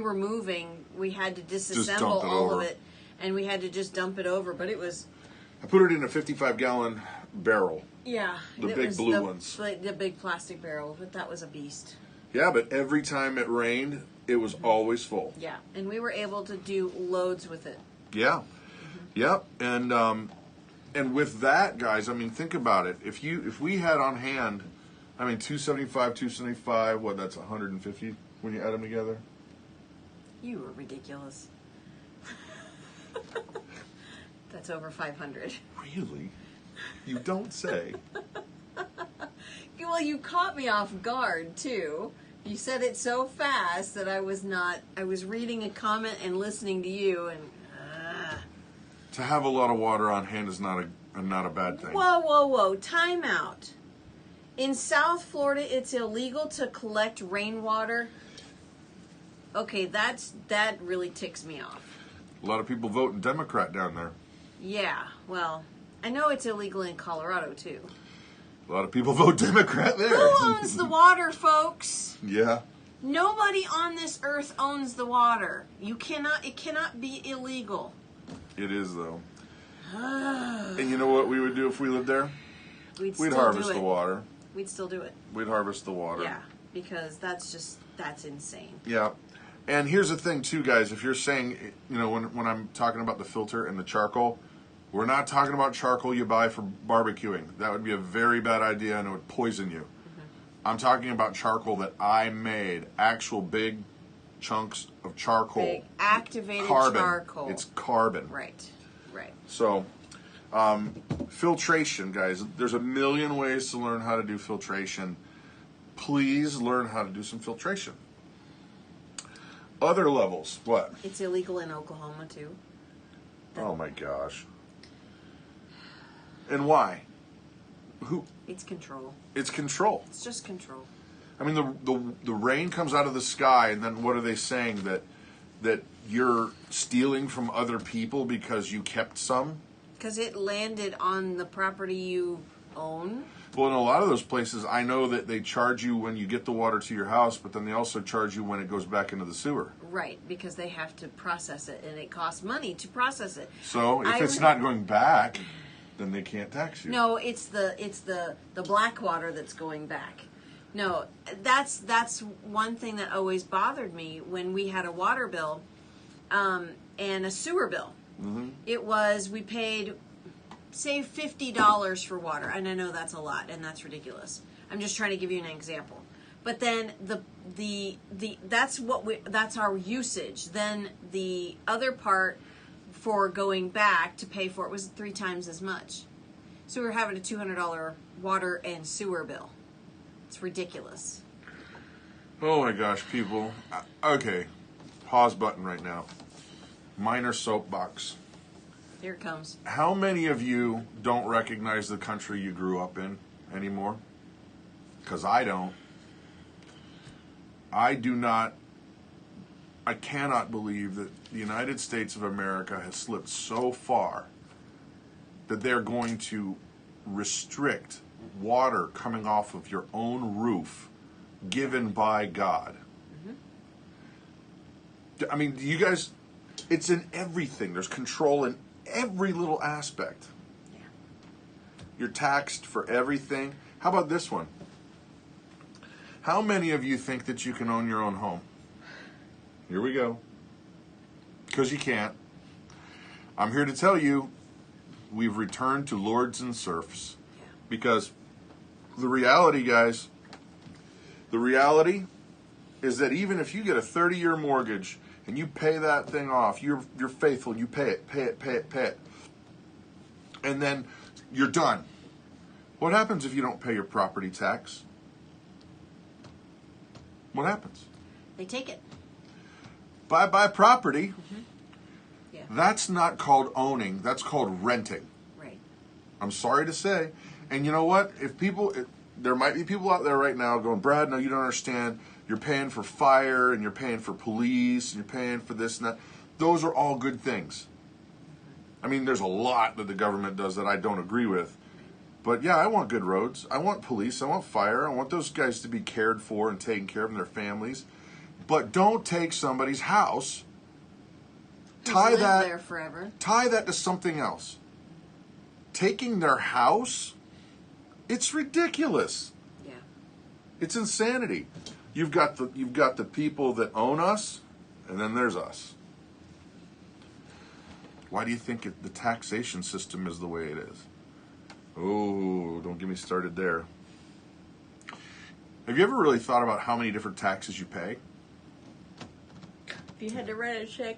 were moving, we had to disassemble all of it, and we had to just dump it over. But it was. I put it in a 55-gallon barrel. Yeah, the big blue ones. The big plastic barrel, but that was a beast. Yeah, but every time it rained, it was always full. Yeah, and we were able to do loads with it. Yeah, yep, and with that, guys, I mean, think about it. If we had on hand, I mean, 275, what? That's 150 when you add them together. You were ridiculous. That's over 500. Really? You don't say. Well, you caught me off guard, too. You said it so fast that I was reading a comment and listening to you, and... To have a lot of water on hand is not a bad thing. Whoa. Time out. In South Florida, it's illegal to collect rainwater. Okay, that really ticks me off. A lot of people voting Democrat down there. Yeah, well, I know it's illegal in Colorado, too. A lot of people vote Democrat there. Who owns the water, folks? Yeah. Nobody on this earth owns the water. It cannot be illegal. It is, though. And you know what we would do if we lived there? We'd harvest the water. We'd still do it. We'd harvest the water. Yeah, because that's insane. Yeah. And here's the thing, too, guys. If you're saying, you know, when I'm talking about the filter and the charcoal, we're not talking about charcoal you buy for barbecuing. That would be a very bad idea, and it would poison you. Mm-hmm. I'm talking about charcoal that I made, actual big chunks of charcoal. Big activated carbon. Charcoal. It's carbon. Right. So, filtration, guys. There's a million ways to learn how to do filtration. Please learn how to do some filtration. Other levels, what? It's illegal in Oklahoma, too. Oh, my gosh. And why? Who? It's control. It's control. It's just control. I mean, the rain comes out of the sky, and then what are they saying? That you're stealing from other people because you kept some? Because it landed on the property you own. Well, in a lot of those places, I know that they charge you when you get the water to your house, but then they also charge you when it goes back into the sewer. Right, because they have to process it, and it costs money to process it. So if it's not going back, then they can't tax you. No, it's the black water that's going back. No, that's one thing that always bothered me when we had a water bill and a sewer bill. Mm-hmm. It was, we paid, say, $50 for water, and I know that's a lot, and that's ridiculous. I'm just trying to give you an example. But then that's our usage. Then the other part for going back to pay for it was 3 times as much. So we were having a $200 water and sewer bill. It's ridiculous. Oh my gosh, people. Okay, pause button right now. Minor soapbox. Here it comes. How many of you don't recognize the country you grew up in anymore? Because I don't. I cannot believe that the United States of America has slipped so far that they're going to restrict water coming off of your own roof given by God. Mm-hmm. I mean, you guys, it's in everything. There's control in every little aspect. Yeah. You're taxed for everything. How about this one? How many of you think that you can own your own home? Here we go. Because you can't. I'm here to tell you, we've returned to lords and serfs. Yeah. Because the reality, guys, the reality is that even if you get a 30-year mortgage and you pay that thing off, you're faithful, you pay it, and then you're done. What happens if you don't pay your property tax? What happens? They take it. Buy property. Mm-hmm. Yeah. That's not called owning. That's called renting. Right. I'm sorry to say. And you know what? There might be people out there right now going, Brad, no, you don't understand. You're paying for fire, and you're paying for police, and you're paying for this and that. Those are all good things. I mean, there's a lot that the government does that I don't agree with. But yeah, I want good roads. I want police. I want fire. I want those guys to be cared for and taken care of and their families. But don't take somebody's house, tie that to something else. Taking their house, it's ridiculous. Yeah. It's insanity. You've got the people that own us, and then there's us. Why do you think the taxation system is the way it is? Oh, don't get me started there. Have you ever really thought about how many different taxes you pay? If you had to write a check.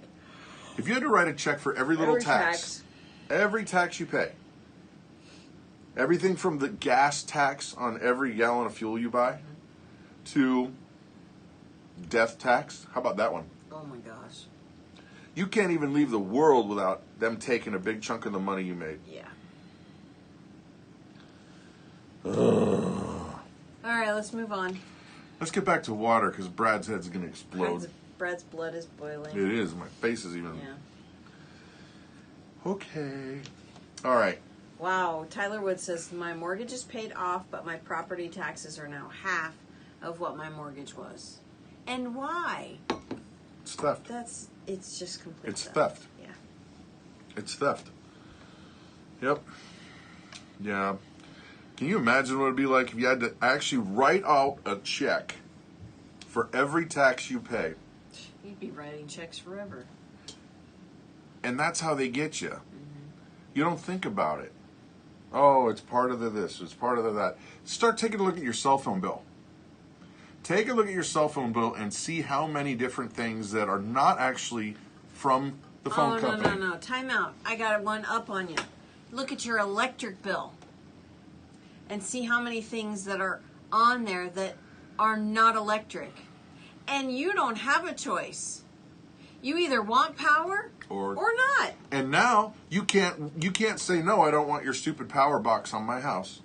If you had to write a check for every little tax, every tax you pay, everything from the gas tax on every gallon of fuel you buy to death tax, how about that one? Oh my gosh. You can't even leave the world without them taking a big chunk of the money you made. Yeah. All right, let's move on. Let's get back to water because Brad's head's going to explode. Brad's blood is boiling. It is. My face is even... Yeah. Okay. All right. Wow. Tyler Wood says, my mortgage is paid off, but my property taxes are now half of what my mortgage was. And why? It's theft. It's just complete It's theft. Yeah. It's theft. Yep. Yeah. Can you imagine what it would be like if you had to actually write out a check for every tax you pay? You'd be writing checks forever. And that's how they get you. You don't think about it. Oh, it's part of this, it's part of that. Start taking a look at your cell phone bill. Take a look at your cell phone bill and see how many different things that are not actually from the phone company. No. Time out. I got one up on you. Look at your electric bill and see how many things that are on there that are not electric. And you don't have a choice. You either want power or not. And now you can't say, no, I don't want your stupid power box on my house.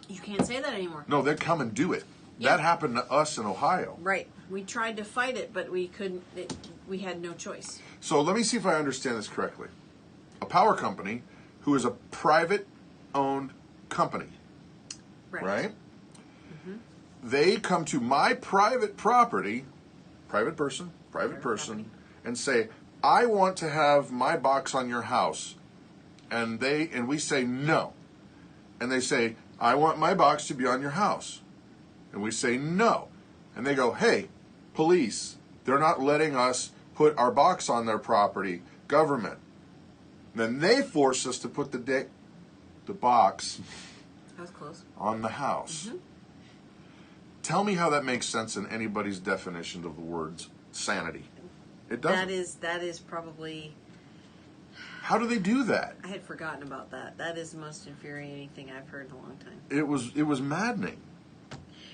You can't say that anymore. No, they come and do it. Yeah. That happened to us in Ohio. Right. We tried to fight it, but we couldn't. We had no choice. So let me see if I understand this correctly. A power company who is a private-owned company, right? Mm-hmm. They come to my private property, private person, and say, I want to have my box on your house. And we say no. And they say, I want my box to be on your house. And we say no. And they go, hey, police, they're not letting us put our box on their property. Government. And then they force us to put the box That was close. on the house. Mm-hmm. Tell me how that makes sense in anybody's definition of the words sanity. It doesn't. That is probably... How do they do that? I had forgotten about that. That is the most infuriating thing I've heard in a long time. It was maddening.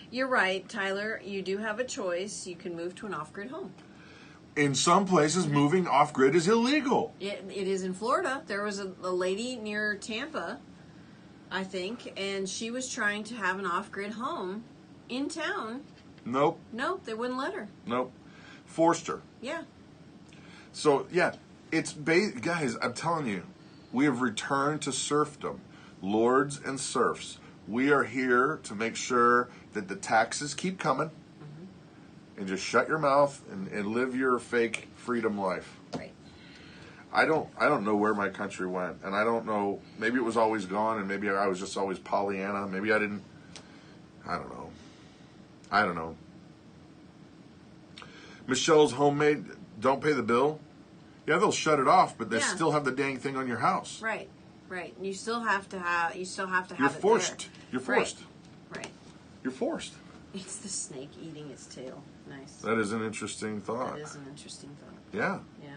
You're right, Tyler. You do have a choice. You can move to an off-grid home. In some places, moving off-grid is illegal. It is in Florida. There was a lady near Tampa, I think, and she was trying to have an off-grid home in town. Nope. Nope, they wouldn't let her. Nope. Forced her. Yeah. So, yeah, guys, I'm telling you, we have returned to serfdom. Lords and serfs. We are here to make sure that the taxes keep coming. And just shut your mouth and live your fake freedom life. Right. I don't know where my country went, and I don't know. Maybe it was always gone, and maybe I was just always Pollyanna. Maybe I didn't. I don't know. Michelle's homemade. Don't pay the bill. Yeah, they'll shut it off, but they still have the dang thing on your house. Right. You still have to have. You still have to have. You're forced. You're forced. Right. You're forced. It's the snake eating its tail. Nice. That is an interesting thought. That is an interesting thought. Yeah. Yeah.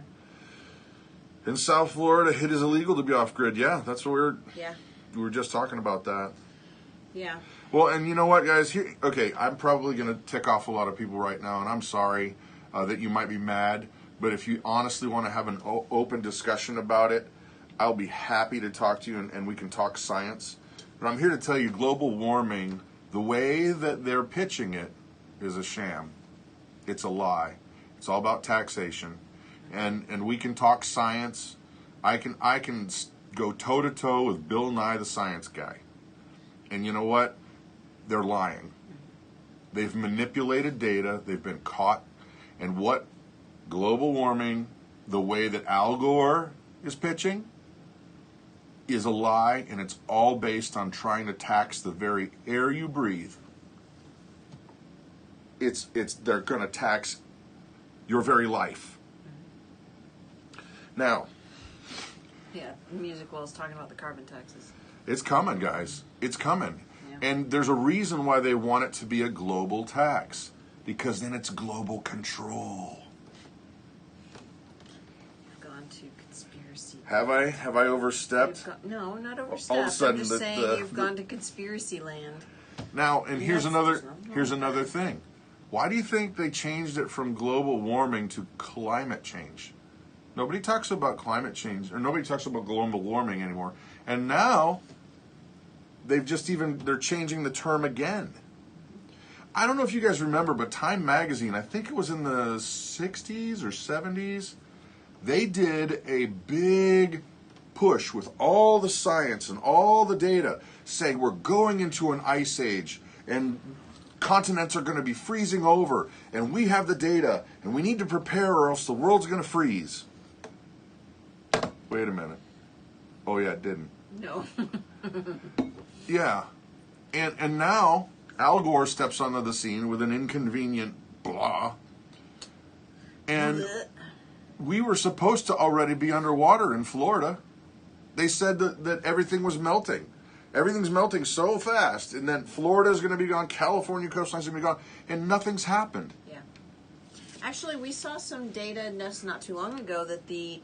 In South Florida, it is illegal to be off grid. Yeah, that's what we were just talking about that. Yeah. Well, and you know what, guys? Okay, I'm probably going to tick off a lot of people right now, and I'm sorry that you might be mad. But if you honestly want to have an open discussion about it, I'll be happy to talk to you, and we can talk science. But I'm here to tell you, global warming, the way that they're pitching it, is a sham. It's a lie. It's all about taxation. And we can talk science. I can go toe to toe with Bill Nye the Science Guy, and you know what? They're lying. They've manipulated data. They've been caught. And what global warming, the way that Al Gore is pitching, is a lie, and it's all based on trying to tax the very air you breathe. They're going to tax your very life. Now, yeah, Music Well's talking about the carbon taxes. It's coming, guys. It's coming. Yeah. And there's a reason why they want it to be a global tax, because then it's global control. You've gone to conspiracy. Have I overstepped? No, not overstepped. All of a sudden, I'm just saying you've gone to conspiracy land. Now, and here's another thing. Why do you think they changed it from global warming to climate change? Nobody talks about climate change, or nobody talks about global warming anymore. And now they're changing the term again. I don't know if you guys remember, but Time Magazine, I think it was in the 60s or 70s, they did a big push with all the science and all the data saying we're going into an ice age and continents are going to be freezing over and we have the data and we need to prepare or else the world's going to freeze. Wait a minute. Oh yeah, it didn't. No. Yeah. And now Al Gore steps onto the scene with an inconvenient blah. And we were supposed to already be underwater in Florida. They said that everything was melting. Everything's melting so fast, and then Florida's going to be gone, California coastline's going to be gone, and nothing's happened. Yeah. Actually, we saw some data not too long ago that the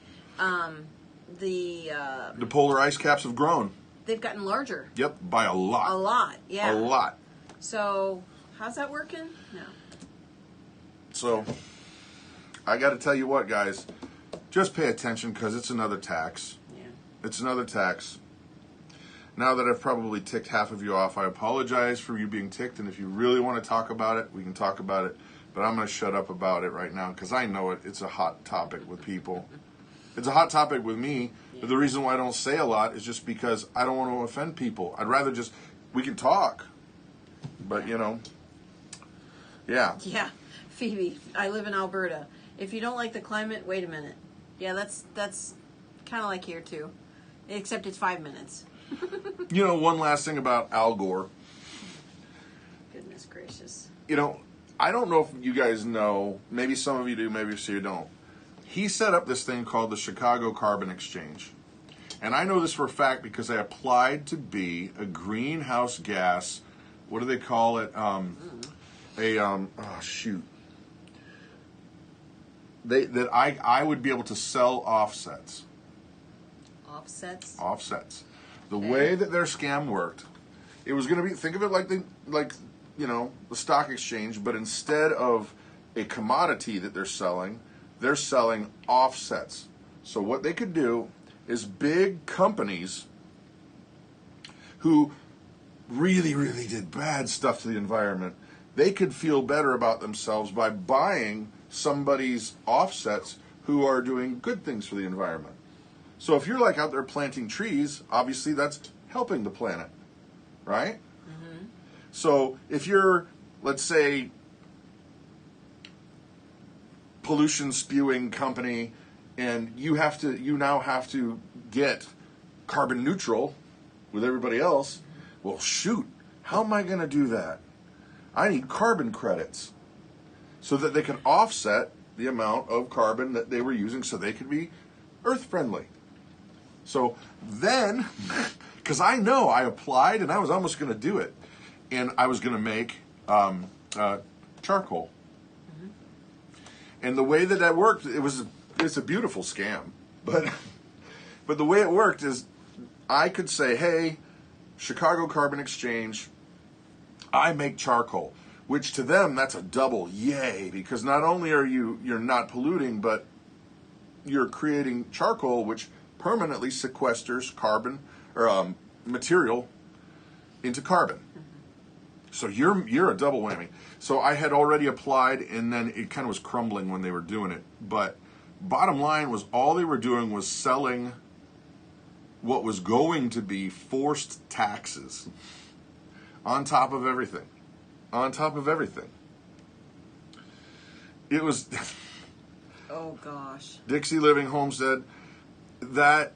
polar ice caps have grown. They've gotten larger. Yep, by a lot. A lot, yeah. A lot. So, how's that working? No. So, I got to tell you what, guys. Just pay attention because it's another tax. Yeah. It's another tax. Now that I've probably ticked half of you off, I apologize for you being ticked. And if you really want to talk about it, we can talk about it. But I'm going to shut up about it right now because I know it's a hot topic with people. It's a hot topic with me. But the reason why I don't say a lot is just because I don't want to offend people. I'd rather we can talk. But, yeah. Yeah. Phoebe, I live in Alberta. If you don't like the climate, wait a minute. Yeah, that's kind of like here, too. Except it's 5 minutes. One last thing about Al Gore. Goodness gracious. I don't know if you guys know. Maybe some of you do, maybe some of you don't. He set up this thing called the Chicago Carbon Exchange. And I know this for a fact because I applied to be a greenhouse gas, what do they call it? I would be able to sell offsets. Offsets? Offsets. The way that their scam worked, it was going to be, think of it like the stock exchange, but instead of a commodity that they're selling offsets. So what they could do is big companies who really, really did bad stuff to the environment, they could feel better about themselves by buying somebody's offsets who are doing good things for the environment. So if you're like out there planting trees, obviously that's helping the planet, right? Mm-hmm. So if you're, let's say, pollution spewing company, and you now have to get carbon neutral with everybody else, well, shoot, how am I going to do that? I need carbon credits so that they can offset the amount of carbon that they were using so they could be earth friendly. So then, because I know I applied and I was almost going to do it, and I was going to make charcoal. Mm-hmm. And the way that worked, it's a beautiful scam, but the way it worked is I could say, hey, Chicago Carbon Exchange, I make charcoal, which to them that's a double yay, because not only are you're not polluting, but you're creating charcoal which permanently sequesters carbon or material into carbon. So you're a double whammy. So I had already applied, and then it kind of was crumbling when they were doing it. But bottom line was all they were doing was selling what was going to be forced taxes on top of everything. On top of everything. It was... Oh, gosh. Dixie Living Homestead, that...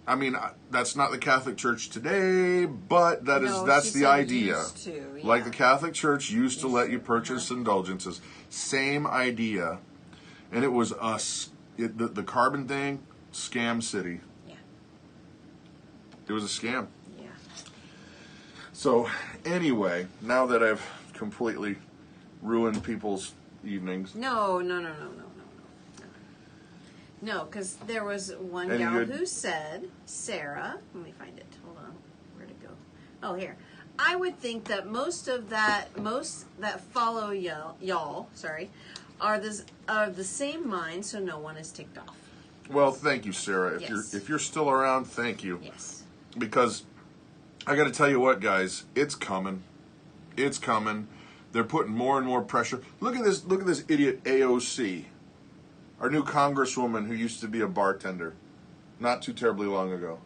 I mean, that's not the Catholic Church today, but that's the idea. Used to, yeah. Like the Catholic Church used to let you purchase indulgences. Same idea. And it was the carbon thing, scam city. Yeah. It was a scam. Yeah. So, anyway, now that I've completely ruined people's evenings. No, because there was one gal who said, Sarah, let me find it. Hold on. Where'd it go? Oh, here. I would think that most that follow y'all, are the same mind, so no one is ticked off. Well, thank you, Sarah. If you're still around, thank you. Yes. Because I got to tell you what, guys, it's coming. It's coming. They're putting more and more pressure. Look at this idiot AOC. Our new congresswoman who used to be a bartender not too terribly long ago.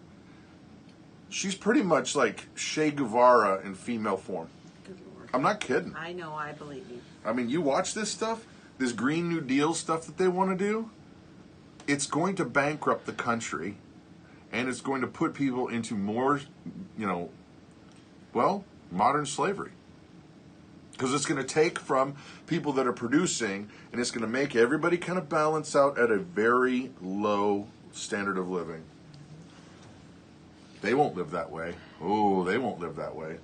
She's pretty much like Che Guevara in female form. Good Lord. I'm not kidding. I know, I believe you. I mean, you watch this stuff, this Green New Deal stuff that they want to do, it's going to bankrupt the country, and it's going to put people into more, modern slavery. Because it's going to take from people that are producing, and it's going to make everybody kind of balance out at a very low standard of living. They won't live that way. Oh, they won't live that way.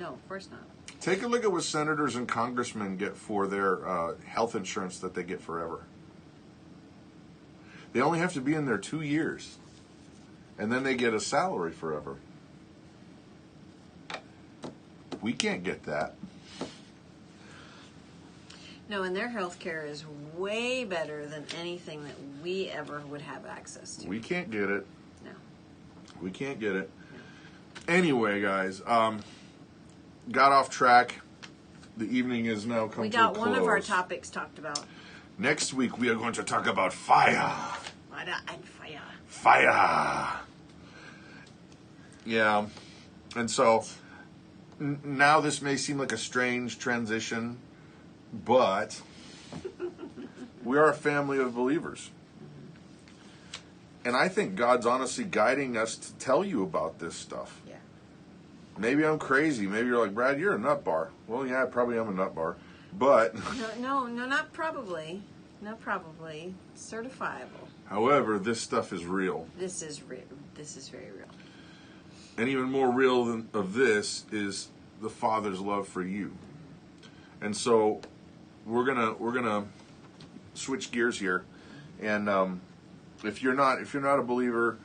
No, of course not. Take a look at what senators and congressmen get for their health insurance that they get forever. They only have to be in there 2 years, and then they get a salary forever. We can't get that. No, and their health care is way better than anything that we ever would have access to. We can't get it. No. We can't get it. No. Anyway, guys, got off track. The evening is now come to a close. We got one of our topics talked about. Next week, we are going to talk about fire. Fire. Fire. Yeah. And so, now this may seem like a strange transition, but we are a family of believers. And I think God's honestly guiding us to tell you about this stuff. Yeah. Maybe I'm crazy. Maybe you're like, Brad, you're a nut bar. Well, yeah, I probably am a nut bar. But No, not probably. Not probably. Certifiable. However, this stuff is real. This is real. This is very real. And even more real than of this is the Father's love for you. And so we're gonna switch gears here. And if you're not a believer,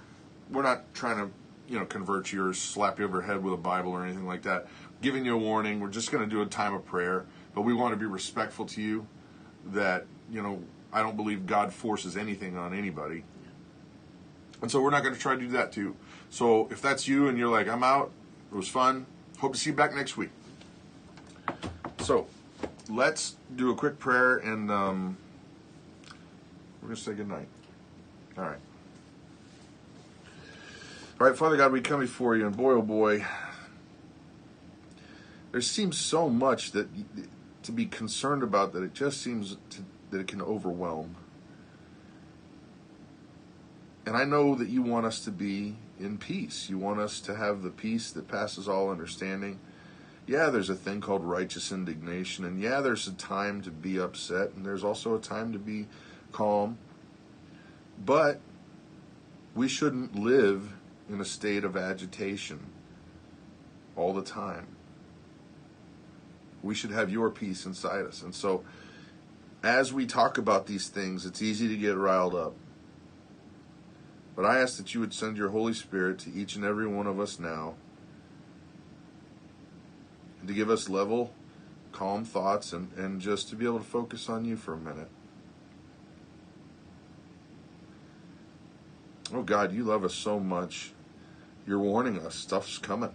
we're not trying to convert you or slap you over the head with a Bible or anything like that. Giving you a warning. We're just going to do a time of prayer, but we want to be respectful to you. That I don't believe God forces anything on anybody, and so we're not going to try to do that too. So if that's you and you're like, I'm out, it was fun. Hope to see you back next week. So let's do a quick prayer and we're going to say goodnight. All right. All right, Father God, we come before you, and boy, oh boy, there seems so much that to be concerned about that it just seems that it can overwhelm. And I know that you want us to be in peace. You want us to have the peace that passes all understanding. Yeah, there's a thing called righteous indignation, and yeah, there's a time to be upset, and there's also a time to be calm. But we shouldn't live in a state of agitation all the time. We should have your peace inside us. And so, as we talk about these things, it's easy to get riled up. But I ask that you would send your Holy Spirit to each and every one of us now, and to give us level, calm thoughts, and just to be able to focus on you for a minute. Oh God, you love us so much. You're warning us. Stuff's coming.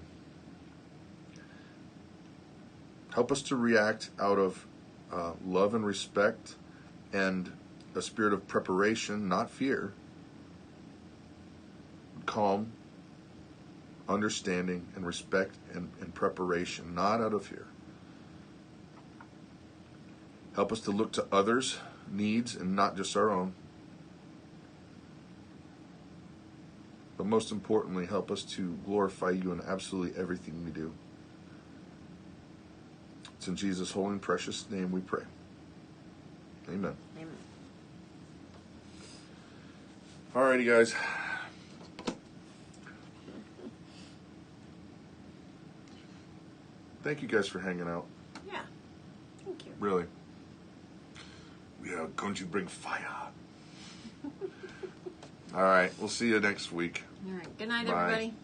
Help us to react out of love and respect and a spirit of preparation, not fear. Calm understanding, and respect and preparation, not out of fear. Help us to look to others' needs and not just our own. But most importantly, help us to glorify you in absolutely everything we do. It's in Jesus' holy and precious name we pray. Amen. Amen. Alrighty, guys. Thank you guys for hanging out. Yeah. Thank you. Really. We are going to bring fire. All right. We'll see you next week. All right. Good night, Bye. everybody.